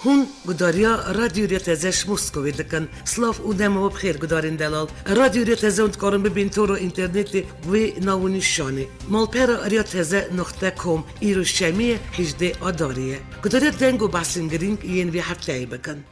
هون گداریا رادیو ریتزش مسکوی دکن سلاف و دم و بخیر گدارین دلال رادیو ریتزه اند کارم ببین تو رو اینترنت و ناونیشانه مالپر ریتزه نقطه کم ایرو شمیه 18 آداریه گداریا دنگ و بحثنگرینگ ین وی هفته بکن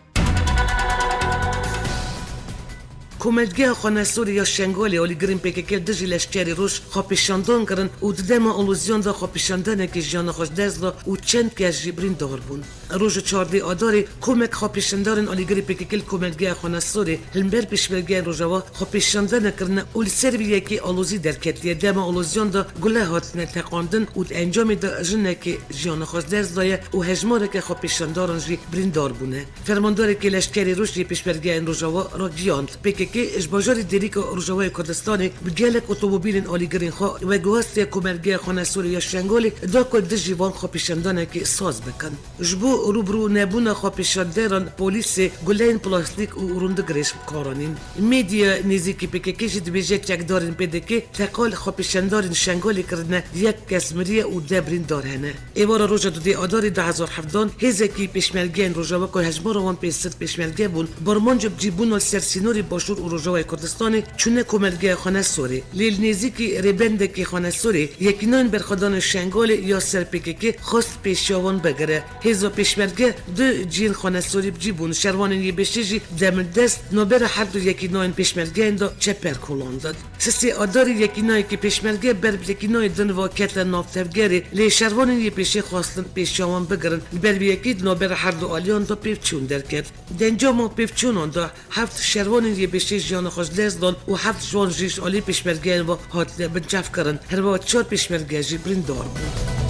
کوملگه خانه سوری یا شنگالی اولی گرین پکیکل دژی لشکری روش خاپیشاندان کرن و ددما آلوزیون دا خاپیشاندانه که جان خوش دزلا و چند که از جبرین دار بون روز 14 آداری کومک خاپیشاندارن اولی گری پکیکل کوملگه خانه سوری هلمبر پیشمرگه روزوا خاپیشاندانه کرن اول سرویه که آلوزی درکتیه دما آلوزیون دا گله هاتنه تقاندن و انجام دا جنه که جان خوش دزلایه و هجماره که خاپیشاندارن جی برین دار بونه فرمانداری که لشکری روش پیشمرگه روزوا را گیاند که اجباجاری دیریک روزوای کردستانی بگلک اتومبیل آلیگرین خوا و گوهستی کوملگه خانه سوری یا شنگالی دا کل دژیوان خاپیشاندانه که ساز بکن جبو روبرو نبونه خاپیشانداران پلیس گلین پلاستیک و روندگرش کارانین میدیا نزیکی پکیکیش دبیجه چکدارین پیده که تقال خاپیشاندارین شنگالی کردنه یک کسمریه و دبرین دارهنه ایوارا روژا دو دی آداری 2017 هزکی پیشمرگین روژاوا که هجمار وان پیست پیشمرگه بون برمانجب جیبون و سرسینوری باشور روزای کردستانی چونه کوملگه خانه سوری لیل نزیکی ریبنده که خانه سوری یکینان برخدان شنگال یا سرپیکی خواست پیشیوان بگره هزا پیشمرگه دو جین خانه سوری بجیبون شروانین یه بشیجی دم دست نوبر هر دو یکینان پیشمرگه اندا چپر کلاندد سسی آداری یکینای که پیشمرگه بر یکینای دن واکت نافتفگری لی شروانین یه پیشی خواستن پیشیوان بگرن بر یکید نوبر هر دو آلیان دا پیفچون درکد دنجا پیفچون دا هفت شروانین یه پیش جان خوش دزدان و هفت جوان جیش علی پیشمرگین و هات بنجاف کردن هر با 4 پیشمرگه جبرین دار بود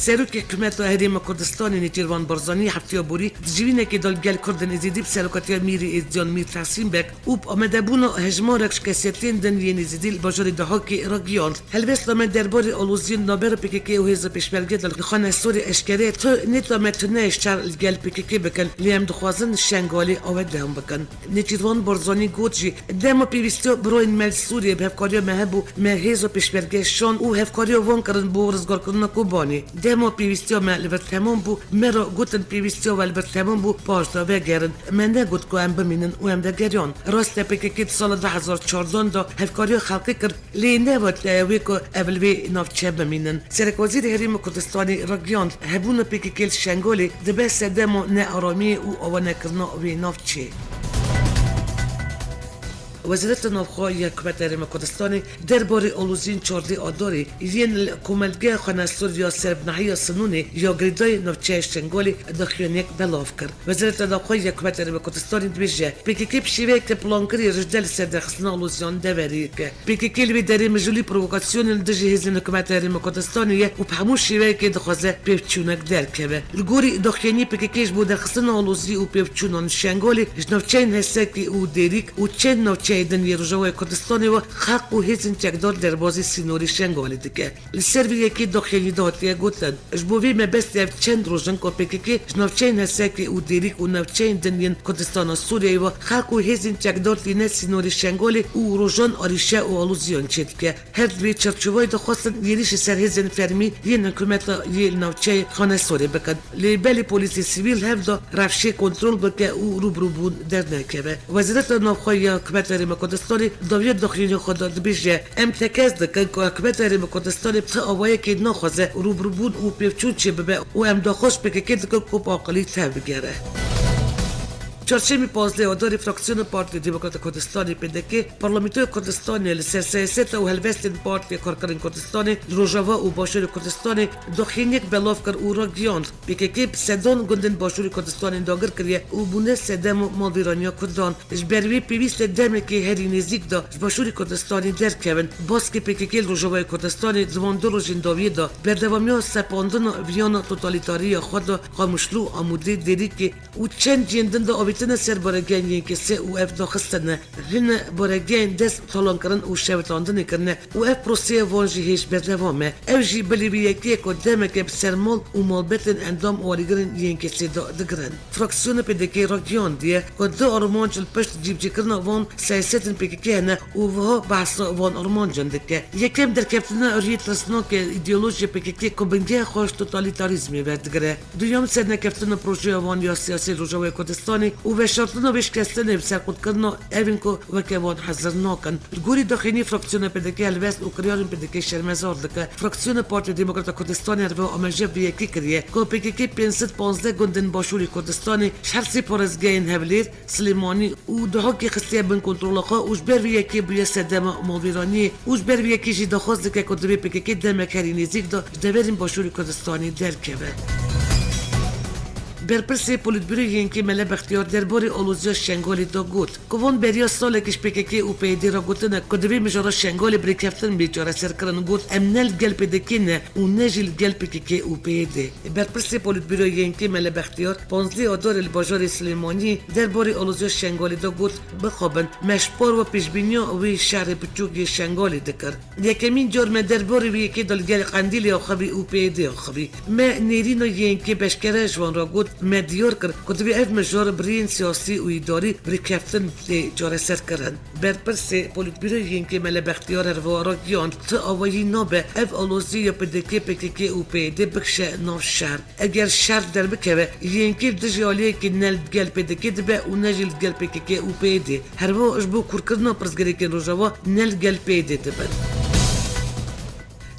سروک حکومت هریم کردستانی نیتیروان برزانی هفته بوری جوینه که دال گل کردن ازیدی سروکاتی میری ازیان میر تحسین بک اوب آمده بونا هجمارکش کسیتین دن یه نزیدیل باجاری ده که راگیاند هلوست آمد درباره آلوزیون نابر پیکی و هزا پیشمرگه دال خانه سوری اشکره تو نیتا متنهش چار گل پیکی بکن لیم دخوازن شنگالی آوده هم بکن نیتیروان برزانی گوچی دم پیوستو بروین مل سوری به هفکاری مهبو مهزا پیشمرگه شان او هفکاری وان کردن بو رزگار کردن کوبانی دما پیوستیا مال تمام بو مرا گوتن پیوستیا ول تمام بو پارسا وگرن من ده گوت کو ام بمینن و ام ده گریان راست پکیت سال 2014 دا هفکاری خلقی کرد لی نوات ویکو اول وی نافچه بمینن سرکوزیر هریم کردستانی راگیان هبون پکیل شنگالی دبس دما نه آرامی او آوانه کرنا وی نافچه وزارت نوخواه حکومت هریم کردستانی درباره آلوزین 14 آداری یین کوملگه خانه سوری یا سربناهی سنونی یا گریدای نوچه شنگالی دخیانیک بلاف کرد وزارت نوخواه حکومت هریم کردستانی دویجه پیکی بشیوه که پلانکری رجدل سردخصنا آلوزیان دوری که پیکی لوی داری مجولی پرووکاسیون دجی هزین حکومت هریم کردستانی و بهمون شیوه که دخوازه پیفچونک درکه لگوری دخیانی پیکیش بود درخصنا آلوزی و پیفچونان شنگالی نوچه هستی و دیریک و چند نوچه ایدن یه روزای کردستانی و خلق و هیچ چکدار در بازی سینوری شنگالی دیگه. لسروی یکی داخلی دادیه گفتن. جبوی مبست یه چند روزن کپیکی که نوچین هستی و دیریک و نوچین دنیان کردستان سوریه و خلق و هیچ چکدار دینه سینوری شنگالی و روزان آریشه و آلوزیان چید که هر دوی چرچوای دخواستن یریش سرهزن فرمی یه حکومت یه نوچه خانه سوری بکن. لیبلی پلیسی سیویل هفته رفشه کنترل بکه و روبرو بون در نکبه. وزارت نوخواه حکومت کردستانی داویت داخلی خود دبیجه امتکاز دکن که حکومت هریم کردستانی بتا آوایی که نخوازه روبرو بون و پیفچون چه ببه و ام داخوش بکه که دکن کوپ آقلی تا بگره چهارشنبه 15 آداری فراکسیون پارتی دموکرات کردستانی پیدا که پارلمانتوی کردستانی لسر سیاست و هلوستین پارتی کارکرین کردستانی روژاوا و باشور کردستانی دخینیک بلاف کر او را گیاند پیکی سدان گندن باشور کردستانی داگر کریه و بونه سدم مالویرانیا کردان جبروی پیوست دم که هری نزدیک دا باشور کردستانی درکون باز که پیکی روژاوای کردستانی زواندور جنداوی دا بردوامیا سپاندن ویان توتالیتاری خود خاموشلو آموده دیری که او چند جندن دا کمیتن سر برگین یکی سه و اف داخستنه هن برگین دست طالان کرن و شوتاندن کرنه و اف پروسه وانجی هیچ بدوامه اف جی بلی بی یکی کدامه که سرمال و مالبتن اندام اولیگرن یکی سه دگرن فراکسیون پدکی راگیان دیه کد آرمانج الپشت جیب جکرنا وان سیاستن پککی هنه و وها بحث وان آرمانجن دکه یکم در کفتنا اریت رسنا که ایدئولوژی پککی کبنگه خوش توتالیتاریزمی بردگره دویام سر نکفتنا پروژه وان یا سیاسی روجوی کردستانی و به شرطنا بهش کستن بسرقود کردنا اوین کو وکه وان حضر ناکن گوری داخلی فراکسیون پدکی الوست و کریارن پدکی شرمزار دکه فراکسیون پارتی دموکرات کردستانی رو آماجه به یکی کریه که پککی 515 گندن باشوری کردستانی شرسی پارزگین هولیر سلیمانی و دها که خسته بن کنترل خا اوج بر یکی بیه سدم مویرانی اوج بر یکی جی دخواست که کدوی پککی دمکری نزیک دا دوریم باشوری کردستانی درکبه برپرسی پولیتبیروی یکی مله بختیار درباره آلوزیا شنگالی دا گوت کوون بریا سال کش پککی او پیدی را گوتنه کدوی مجارا شنگالی بریکفتن بیچاره سرکرن گوت امنل گل پدکینه و نجیل گل پککی او پیدی برپرسی پولیتبیروی یکی مله بختیار 15 آدار الباجار سلیمانی درباره آلوزیا شنگالی دا گوت بخوابن مشپار و پیشبینیا وی شهر بچوکی شنگالی دکر یکمین جرم درباره وی یکی دلگل قندیلی آخوی او پیدی آخوی ما نیرینو یکی بشکره جوان را گوت مدیور کرد کدوی اف مجار برین سیاسی و اداری بری کفتن جاره سر کرن برپرسی پولیتبیروی یکی مله بختیار هروارا گیان تا آوایی نابه اف آلوزی یا پدکی پککی او پیده بکشه ناف شهر اگر شهر در بکوه یکی دجالیه که نل گل پدکی دبه و نجل گل پککی او پیده هروا اشبو کرکرنا پرزگری که روژاوا نل گل پیده دبن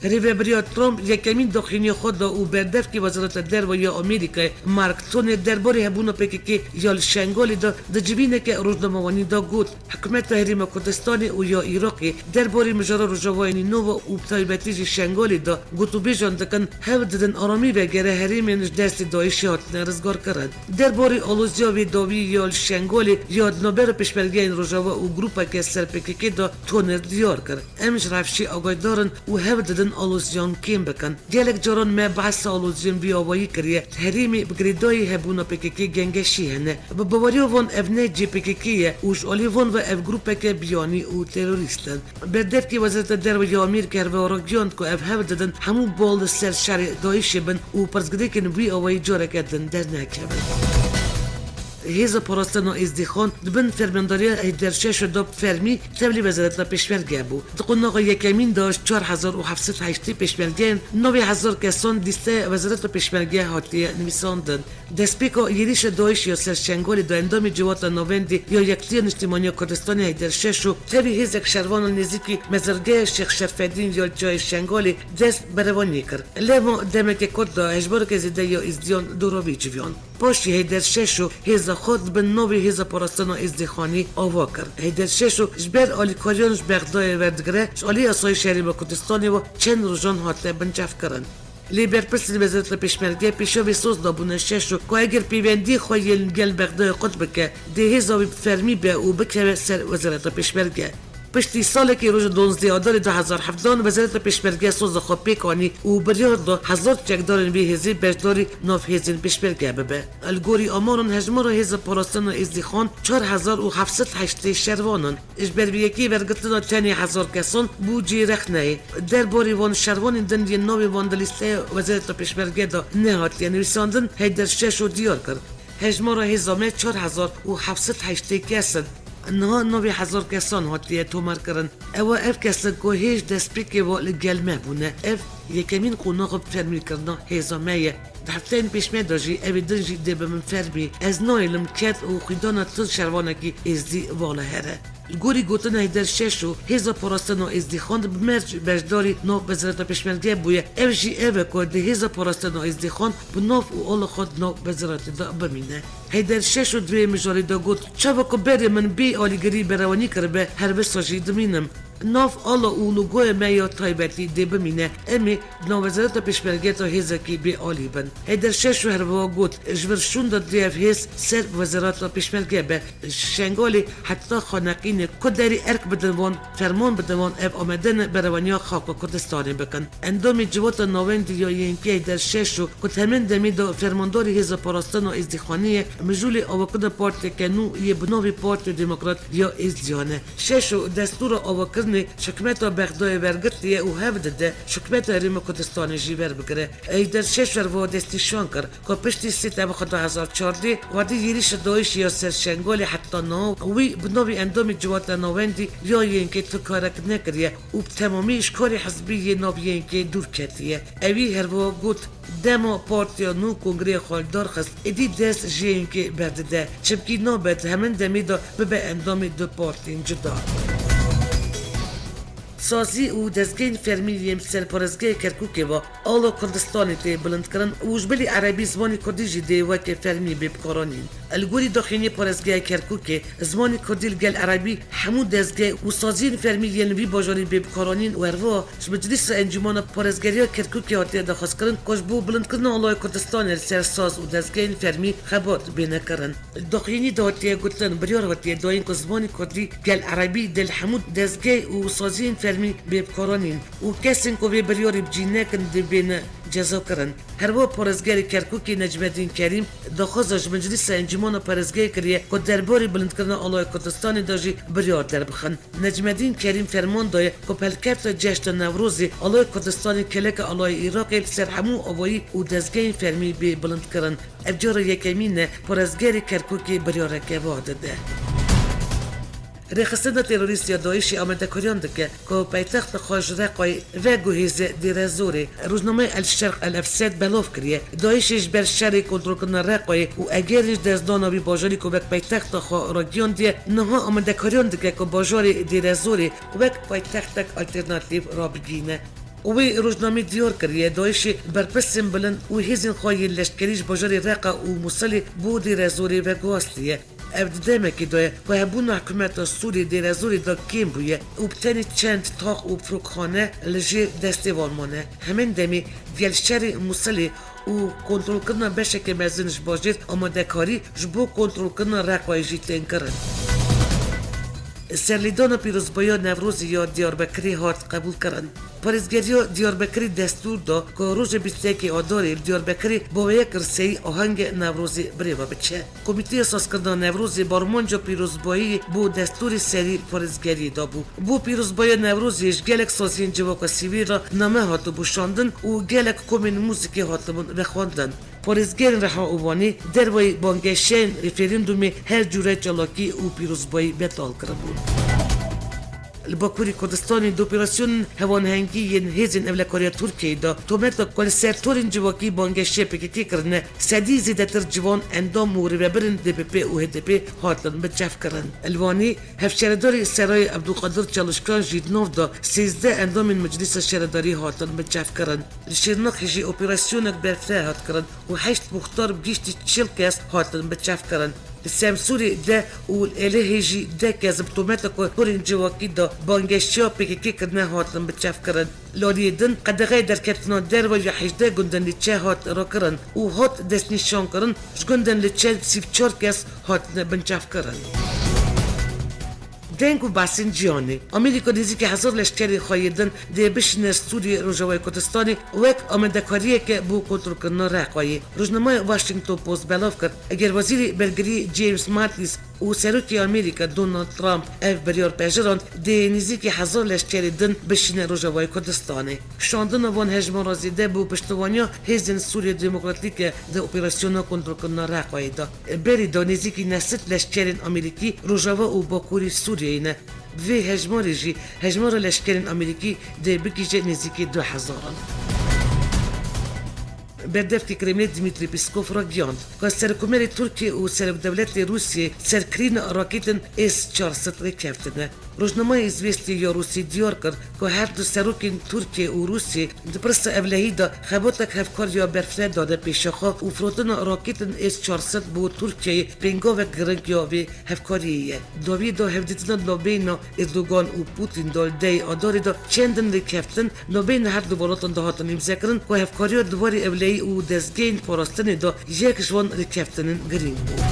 ریوبریا ترامپ یکمین داخلی خود او بردف که وزارت درباره آمریکا مارک تونر درباره هبون پککی یا شنگالی دا دجبینه که روزنامه‌وانی دا گفت حکومت حریم کردستان و یا عراقی درباره ماجرا روزنامه‌وانی نو و تایبتی شنگالی دا گفتو بیجان دکن هر ددن آرامی بگیره حریمش دست داعشی هات نرزگار کرد درباره آلوزیا و داوی یا شنگالی یا نوبر پیشبرگین روزنامه و گروپا که سر پککی دا تونر دیار کرد امش رفشی آگاه دارن و هر ددن آلوزیان کیم بکن گلک جاران ما بحث آلوزیان بی آوایی کریه حریمی بگریدای هبونا پککی گنگشی هنه و بواریو وان افنه جی پککیه اوش آلی وان و اف گروپه که بیانی و تروریستن بردف که وزارت درباره آمریکا و آراگیان که اف هف دادن همون بال سر شر دایشه بن و پرزگده کن بی آوایی جاره کردن در نکبن هیزا پاراستان و ازدیخان دبن فرمانداری هیدرشش و داب فرمی تبلی وزارت پیشورگه بود. دقیقا یکمین داشت 4780 پیشورگه 9000 کسان دیسته وزارت پیشورگه هاتی نویساندن. دسپیکا یریش دایش یا سرشنگالی دا اندام جوات نوندی یا یکتی اجتماعی کردستان هیدرشش و تبی هیزک شروان نزدیکی مزرگه شیخ شرفدین یا جای شنگالی دست بروانی کرد. لیما دمک کد دا اجبار که زیده یا ازدیان دوروی جویان. پاشی هیدرشش و هیزا خود به نوی هیزا پاراستان و ازدیخانی آوا کرد. هیدرشش و جبر آلیکاریانش بغدای وردگره آلی اسای شهری با کردستانی و چند روزان هاته بنجف کرن. لیبر پرسید وزارت پیشمرگه پیشوی سوز دابونه شش و که اگر پیوندی خواهی گل بغدای خود بکه ده هیزا فرمی به او بکه سر وزارت پیشمرگه. پشتی سال که روز 12 آذر 2017 وزارت پیشمرگه سوز خواب پیکانی و بریار دا 1000 چکدارن بی هزی بجداری ناف هزین پیشمرگه ببه. الگوری آمارون هجمار هز پاراستان و ازدیخان 4780 شروانن. اجبر بی یکی ورگتنا تنی 1000 کسان بوجی رخنه. در باری وان شروان دندی نوی واندلیسته وزارت پیشمرگه دا نهات یعنی ویساندن هیدر شش و دیار کرد. هجمار هزامه 4780 کسان. نه 9000 کسان هاتیه تومار کردن. او اف کسان که هیچ دستپیکی و لگلمه بونه. اف یکمین قناق فرمی کردن هزامه. هفتهین پیش می‌داشتی اویدنجی دب من فرمی از نایلم کت و خیدان تون شروانه کی ازدی والا هره. گوری گوتن هیدر شش و هزا پاراستان و ازدیخان بمرج بجداری نو وزارت پیشمرگه بویه اوجی اوه که ده هزا پاراستان و ازدیخان بناف و آل خود نو وزارت دا بمینه. هیدر شش و دوی مجاری دا گوت چه وکو بری من بی آلیگری بروانی کرده هر بساجی دمینم. ناف آلا و لوگوی میا تایبتی دی بمینه امی نوزارت پیشمرگیت هیزکی بی آلی بن. هیدر شش و هروا گوت جورشون داد دیف هیز سر وزارت پیشمرگی به شنگالی حتی خانقین کدری ارک بدنوان فرمان بدنوان اب آمدن بروانیا خاک کردستانی بکن. اندامی جوات نوین یا اینکه هیدر شش و کت همین دمی دا فرمانداری هیز پاراستان و ازدیخانی مجولی آوکن پارتی کنو یه بناوی پارتی دموکرات یا ازدیانه. شش و دستور آوکن شکمت بغداد ورگتیه و هفته شکمت ریم کردستانی جیبر بگره. ایدر شش ور دستیشان کرد که پشتی سیت خود 2014 وادی یریش دایش یا سرشنگالی حتی نو وی بناوی اندامی جوات نویندی یا اینکه تو کارک نکریه و تمامیش کاری حزبی نویین که دور کتیه. اوی هر وقت دما پارتیا نو کنگره خالدار خست ادی دست جین که برده چبکی نابد همین دمی دا به اندامی دو پارتین جدا. سازی و دزگین فرمیلیم سرپرزگی کرکوکی و آلو کردستانی تی بلند کرن وجبلی عربی زمانی کردی جدی وکی فرمی ببکارانین. الگوری داخلی پرزگی کرکوکی زمانی کردی لگل عربی حمود دزگی و سازین فرمیلیم وی باجاری ببکارانین و اروا مجلس انجمن پرزگری کرکوکی هاتی دخواست کرن کاش بو بلند کرن آلو کردستانی سرساز و دزگین فرمی خبات بینه کرن. داخلی داتی گفتن بریار هاتی داین که زمانی کردی گل عربی دل حمود دزگی و سازین فرمی ببکارانین و کسین که بریاری بجینه کن دبین جزا کرن. هر با پرزگری کرکوکی نجمدین کریم دخواستش مجلس انجمن پرزگری کریه که درباری بلند کردن آلای کردستان داجی بریار در بخن. نجمدین کریم فرمان دایه که پلکفت جشن نوروزی آلای کردستان کلک آلای عراقی سر همو آوایی و دزگین فرمی بلند کرن. افجار یکمین پرزگری کرکوکی بریاره که واده ده. رخصت تروریست یا داعشی آمده کریان دکه که پایتخت خواج رقای و گوهیز دیرزوری روزنامه الشرق الافساد بلاف کریه داعشش بر شری کنترل کنن رقای و اگرش دزدانوی باجاری که بک پایتخت خوا راگیان دیه نها آمده کریان دکه که باجاری دیرزوری و بک پایتخت آلترناتیو را بگینه. وی روزنامه دیار کریه داعش برپسیم بلند و هزین خواهی لشکریش باجاری رقا و مسلی بودی رزوری و گواستیه. افدامه که دایه و هبون حکومت سوری دیرزوری دا کیم بویه و بتنی چند تاق و فروکخانه لجی دستی والمانه. همین دمی گلشری مسلی و کنترل کردن بشه که مزنش باجید آماده کاری جبو کنترل کردن رقای جیتین کرن. سرلیدان پیروزبایا نوروزی یا دیاربکری هات قبول کردن. پارێزگەریە دیاربەکری دەستور دا کە ڕۆژە 21 ئادارێ دیاربەکری بۆ یەک رسەی ئاهەنگە نەڤرۆزی برێوە بچێ. کۆمیتەیە سازکردنا نەڤرۆزی بارمانجا پیرۆزبایی بۆ دەستوری سەری پارێزگەریدا بوو. بۆ پیرۆزبایی نەڤرۆزیش gelek سازیên civaka sivî ra name hatibû şandin û gelek komên mûzîkê hatibûn vexwandin. Parêzgerên Reha Ûvanî derweyî bangeşeyên referîndumê her cure çalakî û pîrozbayî betal kiribûn. Li Bakurê Kurdistanê di operasyonên hevanhengiyên hêzên Evlekariya Tirkiyeyê da tometak ku li sertorên civakî bangeşê PKK kirine sedî zêdetir civan endam û rêveberên DPP û HDP hatin biçevkirin. Li Wanê hevşeredarê Serayê Ebdulqadir Çalışkan jî di nav da 13 endamên Meclîsa Şeredarî hatin biçevkirin. Li Şêrnexê jî operasyonek berfireh hat kirin û 8 muxtar bi giştî 40 kes hatin biçevkirin. Semsuri de û Êlihê jî de kez bi tometa ku kurên civakî da bangeşiya PKK kirine hatin biçevkirin. Lariyê din qedexeyê derketina derve ya 18 gundên li çe hat rakirin û hat destnîşankirin ji gundên li çe 34 kes hatine binçevkirin. Deng û basên ciyanê Amerîka nêzîkî 1000 leşkerên xwe din dê bişîne Sûriyê Rojavayê Kurdistanê wek amadekariyeke bû kontrolkirina Reqayê. Rojnamaya Washington Post belav kir eger Wezîrê Bergirî James Mattis û Serokê Amerîka Donald Trump ev biryar pejirand dê nêzîkî 1000 leşkerê din bişîne Rojavayê Kurdistanê. Şandina van hejmara zêde bû piştevaniya hêzên Sûriya Demokratîk di operasyona kontrolkirina Reqayê da. Berî da nêzîkî nesit leşkerên Amerîkî Rojava û Bakurê Sûriyeyê ne. Vê hejmarê jî hejmara leşkerên Amerîkî dê bigîje nêzîkî 2000-an. Berdevkê Kremlê Dmitri Peskov ra giyand ka Serokkomerê Tirkiye û Serokdewletê Rûsyê serkirîna rakêtên S-400 rêkevtine. روزنامه «Известия» یا روسی دیار کرد که هر دو سروکین ترکیه و روسیه دپرس اولهی دا خباتک هفکار یا برفره داده پیشخوا و فرودن راکتن S-400 بو ترکیه پنگا و گرنگ یا وی هفکاریه. داوی دا هفدیتنا لابینا اردوگان و پوتین دال دی آداری دا چندن ریکفتن لابین هر دو بالاتن دا هاتن امزه کرن که هفکاری دواری اولهی و دزگین پاراستن دا یک جوان ریکفتنن گرینگ بود.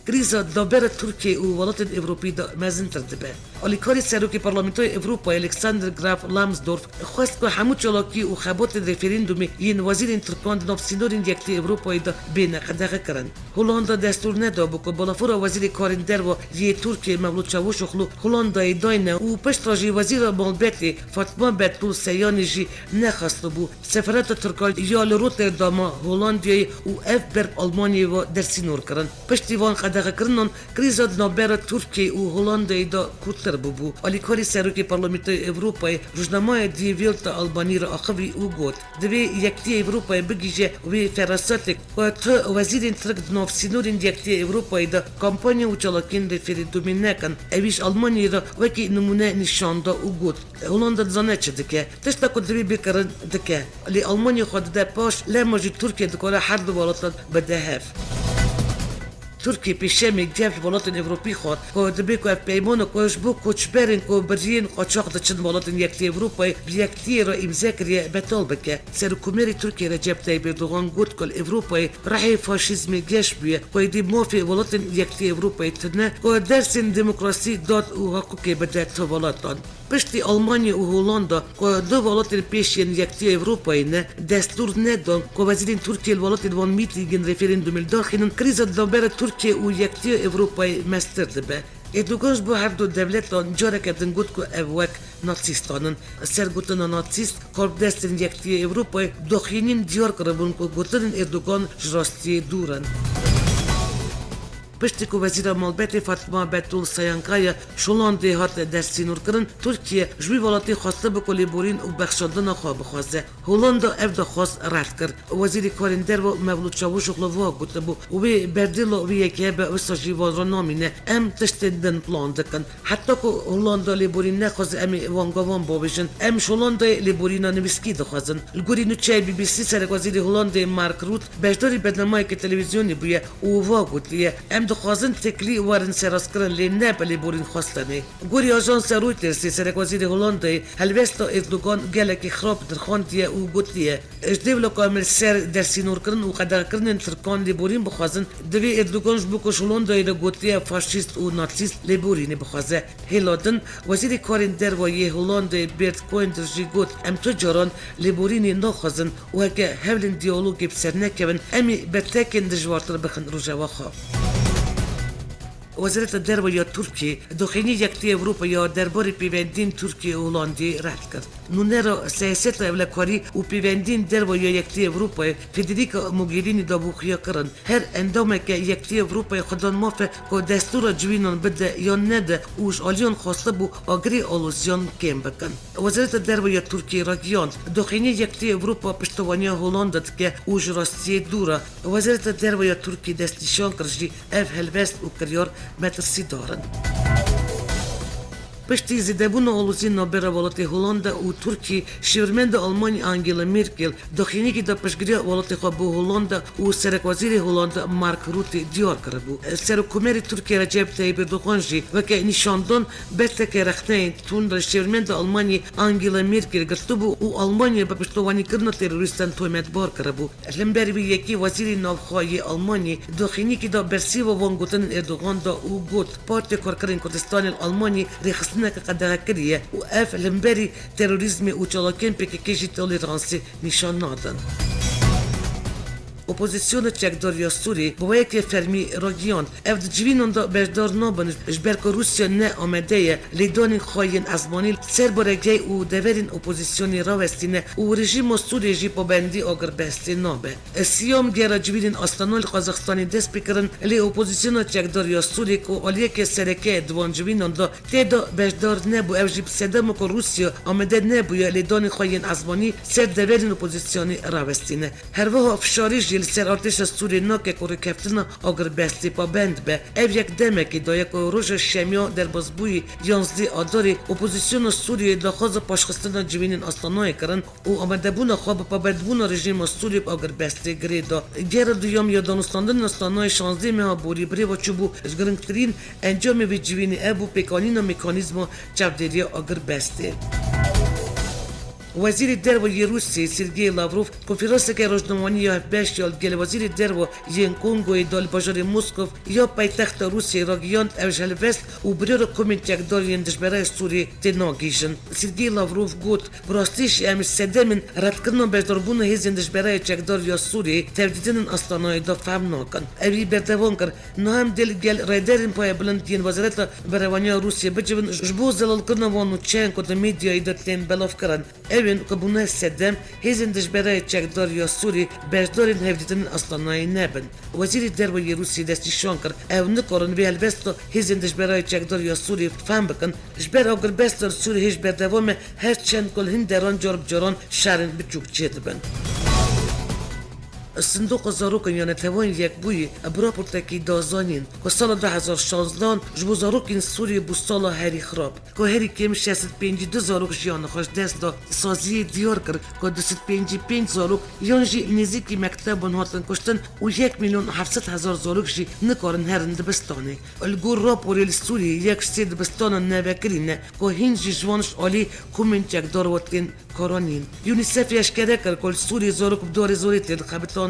کریزا دابر ترکیه و ولایت اروپایی دا مزن تردبه. آلیکاری سروکی پارلمانتوی اروپا الکساندر گراف لامسدورف خواست که همو چالاکی و خبات رفرندومی این وزیر ترکان نافسینورین یکتی اروپایی دا بین قدغه کرن. هولاندا دستور ندابو که بالافورا وزیر کارندر و یه ترکیه مولود چاوشوخلو هولاندا داینه و پشت راجی وزیر مالبتی فاطمه بتول سیانی جی نخواست بو سفارت ترکال یا روتردام هولندیای و اف بر آلمانی و درسینور کرن. پشتی وان قدغه کرنن کریزا نابر ترکیه و هولاندا دا کوتر بو. آلیکاری سروکی پارلمانتوی اروپای روزنامه دی ویلت آلبانی را آخوی او گفت دوی یکتی اروپای بگیجه و فراستی که تو وزیر ترک نافسینورین یکتی اروپای دا کامپانی و چالاکین رفرندومی نکن اویش آلمانی را وکی نمونه نشانده او گفت هولندا زنه چه دکه تشتا که دوی بکرن دکه لی آلمانی خود ده پاش لمجی ترکیه دکاره هر دو بالاتن بده هف ترکیه پیشمی گفت ولایت اروپایی خود که دبی که پیمان کوش بو کوچبرین که برین قاچاق دچن ولایت یکتی اروپایی بیکتی را امضا کریه بتال بکه سرکومری ترکیه رجب طیب اردوغان گفت که اروپایی راه فاشیسم گشت بیه که دی موفی ولایت یکتی اروپایی تنه که درسین دموکراسی داد و حقوقی بده تا ولایتان پشتی آلمانیا و هولندا که دو ولایت پیشین یکتی اروپایی نه دستور ندان که وزیر ترکیه ولایت وان میتینگ رفرندوم داخلن کریز دابر ترکیه و یکتی اروپایی مسترد به اردوگانش با هر دو دولتان جاره کردن گفت که اوک ناتسیستانن سرگوتن ناتسیست کارب دستن یکتی اروپایی داخلین دیار کربون که گوتن اردوگان جراستی دورن پشتی که وزیر مالبت فاطمه بتول سیانکای شولانده هات درسینور کرن ترکیه جوی ولاتی خواسته بکلی بورین و بخشاندن خواه بخواسته هولندا اف خواست رد کرد وزیر کارندر و مولود چاوشوخلو وا گوته بو و بردیلو وی یکی به وساجی وان را نامینه ام تشتدن پلان دکن حتی که هولندا لیبورین نخواست امی وانگاوان باویشن ام شولانده لیبورینا نویسکی دخوازن الگوری نوچه بی بی سی سر وزیر هولنده مارک روت بجداری بدنمایی که تلویزیونی بویه و وا گوتیه ام خوازن تکلی وارن سراس کرن لی نبلی بورین خواستنه گوری آژانس رویترز سرک وزیر هولندا هلوستا اردوگان گلکی خراب درخواندیه و گوتیه اجدیولو کامل سر درسینور کرن و قدر کرن ترکان لی بورین بخوازن دوی اردوگانش بکش هولندا را گوتیه فاشیست و ناتسیست لی بورین بخوازه هیلادن وزیر کارندر و یه هولندا برت کویندر جی گوت ام تو جاران لی بورین نخوازن و هکه هولن دیالوگی بسر نکون امی برتکن دجوارتر بخن روژوا خواه وزارت درباره ترکیه داخلی یکتی اروپا یا درباره پیوندین ترکیه و هولندی رد کرد. نونرا سیاست اولکاری و پیوندین درباره یکتی اروپا فدریکا موگرینی دابوخیا کردن. هر اندامه که یکتی اروپا خودان موافق که دستور جوینان بده یا نده اوش آلیان خواسته بو آگری آلوزیان کم بکن. وزارت درباره ترکیه راگیان داخلی یکتی اروپا پشتوانی هولند که اوش راستی دوره. وزارت درباره ترکیه دستیشان کرد اف هلوست و کریار مترسی دارن. پشتی زدبون آلوزین نابر ولایت هولندا و ترکیه شورمند آلمانی آنگلا مرکل داخلی که دا پشگیری ولایت خواب هولندا و سرک وزیر هولندا مارک روتی دیار کرده بود. سرکومری ترکیه رجب طیب اردوغان جی و که نشاندن بهتر رختین تون را شورمند آلمانی آنگلا مرکل گرفته بود و آلمانی به پشتوانی کردن تروریستان تومت بار کرده بود. لنبری به یکی وزیر نوخوای آلمانی داخلی که دا برسی و وانگوتن اردوغان دا او گفت پارتی کارکرین کردستان آلمانی ریخست که قدر کریه و اف لنبری تروریسم و چالاکین پکیجی تولرانسی نشان نادن. اپوزیسیون چکداری سوری با یک فرمی راگیان افت جوینان دا بردار نابن جبر که روسیا نه آمده لیدان خواهین ازمانی سر برگی و دورین اپوزیسیونی راوستینه و رژیم سوری جی پابندی آگر بستی نابه. سیام گیرا جوینین آستانال قازاقستانی دست بکرن لی اپوزیسیون چکداری سوری که آلیه که سرکه دوان جوینان دا تیدا بردار نبو او جیب سدم که روسیا آمده نبویا لیدان خواهین ازمانی سر دورین اپوزیسیونی راوستینه. هر وها افشاری سر ارتش سوری ناکه کوری کفتنا اگر بستی پا بند به او یک دمکی دا یک روش شمیا در بازبوی 11 آداری اپوزیسیون سوریه داخواز پاشخستن جوینین آستانای کرن و آمده بونا خواب پا بدبون رژیم سوری اگر بستی گریدا گیر دویام یا دانستاندن آستانای 16 ماه بوری بری و چوبو گرنگترین انجام وی جوینی ابو پیکانین و مکانیزم چاودیری اگر بستی وزیر درو روسیه سرگئی لاوروف کنفرانس که روزنامه‌نامه یا F5 گل وزیر درو ین کنگو دال بازار مسکو یا پایتخت روسیه راگیاند اوجل وست و برای کمیته دار یندش برای سوریه تناگیشن سرگئی لاوروف گفت براستیش امروز سدمن رد کردن برداربون هیزندش برای چکدار یا سوریه تبدیدن آستانای دا فهم نکن اوی بردوان کرد نهم دل گل رایدرین پای بلند ین وزارت بروانیا روسیه بچون جبو زلال کردن وانو چند کد میدیای دادن بلاف کردن evin kabuna sedem hezindش برای چکدار یا سوری بردارین هفدیدن آستانای نبن وزیر درو روسیه دستی شان کرد او نکارن به البستو هزندش برای چکدار یا سوری فهم بکن جبر اگر بستر سوری هیچ بردوام هر چند کل هندران جرب جران شرن بچوک چید بن صندوق زاروکن یا نتوان یک بوی براپورتکی دازانین که سال 2016 جبو زاروکین سوریه بو سال هری خراب که هری کم 652 زاروک جیان خوش دست دا سازی دیار کرد که 255 زاروک یانجی نزدیکی مکتبان هاتن کشتن و 1,700,000 زاروک جی نکارن هرن دبستانه الگور راپوری سوریه یک سی دبستان نوکرینه که هنجی جوانش عالی کمین چکدار وطن کارانین یونیسف اشکره کرد که سوریه زاروک بدار زوری تنخبتان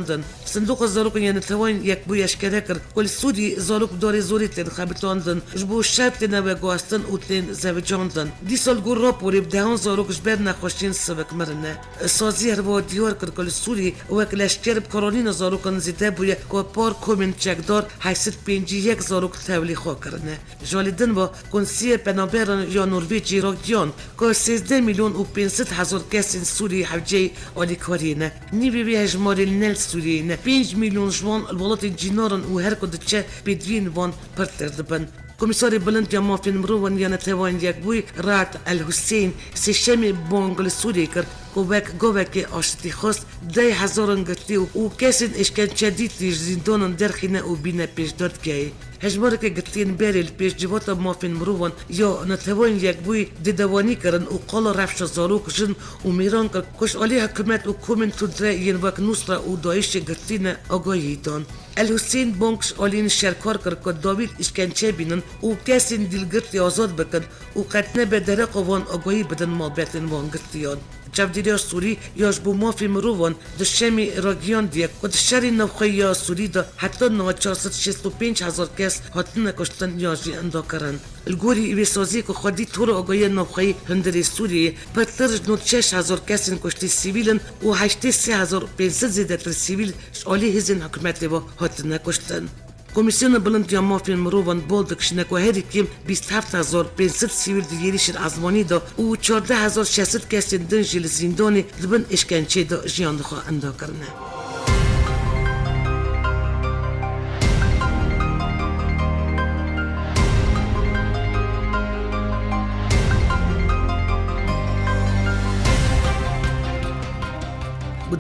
صندوق زاروک یعنی توان یک بوی اشکره کرد کل سوری زاروک داری زوری تن خبتاندن جبو شب تن و گواستن او تن زوجاندن دی سال گور راپوری بدهان زاروک جبر نخوشین سبک مرنه سازی هر و دیار کرد کل سوری وک لشکر بکارانین زاروکن زیده بوی که پار کومن چکدار 851 زاروک تولی خواه کرنه جالیدن با کنسیه پنابران یا نرویجی راگیان که 13,500,000 کسین سوری حوجه آلی کارینه نیوی به هجماری نل سوریه 5 میلیون جوان الولات جینارن و هر کد چه بدوین وان پرتر دبن کمیساری بلند یا مافین مروان یا نتوان یک بوی رات الحسین سشمی بانگل سوریه کرد گوک آشتی خواست 10,000 گرتی و کسین اشکنچه دیتی زندانن درخینه و بینه پیش داد گه هجماره که گرتین بیریل پیش جوات مافین مروان یا نتوان یک بوی دیدوانی کرن و قال رفش زاروک جن و میران کرد کش آلی حکومت و کومن تو دره ین وک نصره و دایش گرتین آگاهی دان الحسین بانکش آلین شرکار کرد که داوید اشکنچه بینن و کسین دیلگرتی آزاد بکن و قطنه به درق وان آگاهی بدن مالبتن وان گرتیان چاودیری سوری یاش بو مافی مروان دشمی راگیان دیک و دشری نوخی یا سوری دا حتی 465,000 کس هاتن کشتن یاجی اندا کرن الگوری ایوی سازی که خودی طور آگاهی نوخی هندری سوریه پرترج 6,000 کسین کشتی سیویلن و 83,500 زیده تر سیویل شالی هزین حکومتی با هاتن کشتن کمیسیون بلند یا مافین مروان بولدکش نکو هری کم 27,500 سیویل دیریشن ازمانی دا و 14,600 کسین دنجیل زندانی دبن اشکنچه دا جیان دخوا اندا کرنه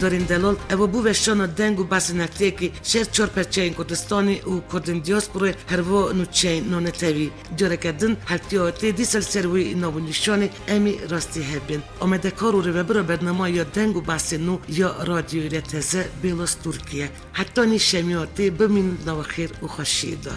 دارین دلال او بو وشان دنگ و بس نکته شر چور پرچین کردستانی و کردن دیاسپوره هر و نوچین نونتوی جاره کردن هفتیاتی دیسل سروی نابونیشانی امی راستی هبین آمده کارو رو ببرا برنامه یا دنگ و بس نو یا رادیوی رتزه بیلاس ترکیه حتی نی شمیاتی بمین نوخیر و خوشیده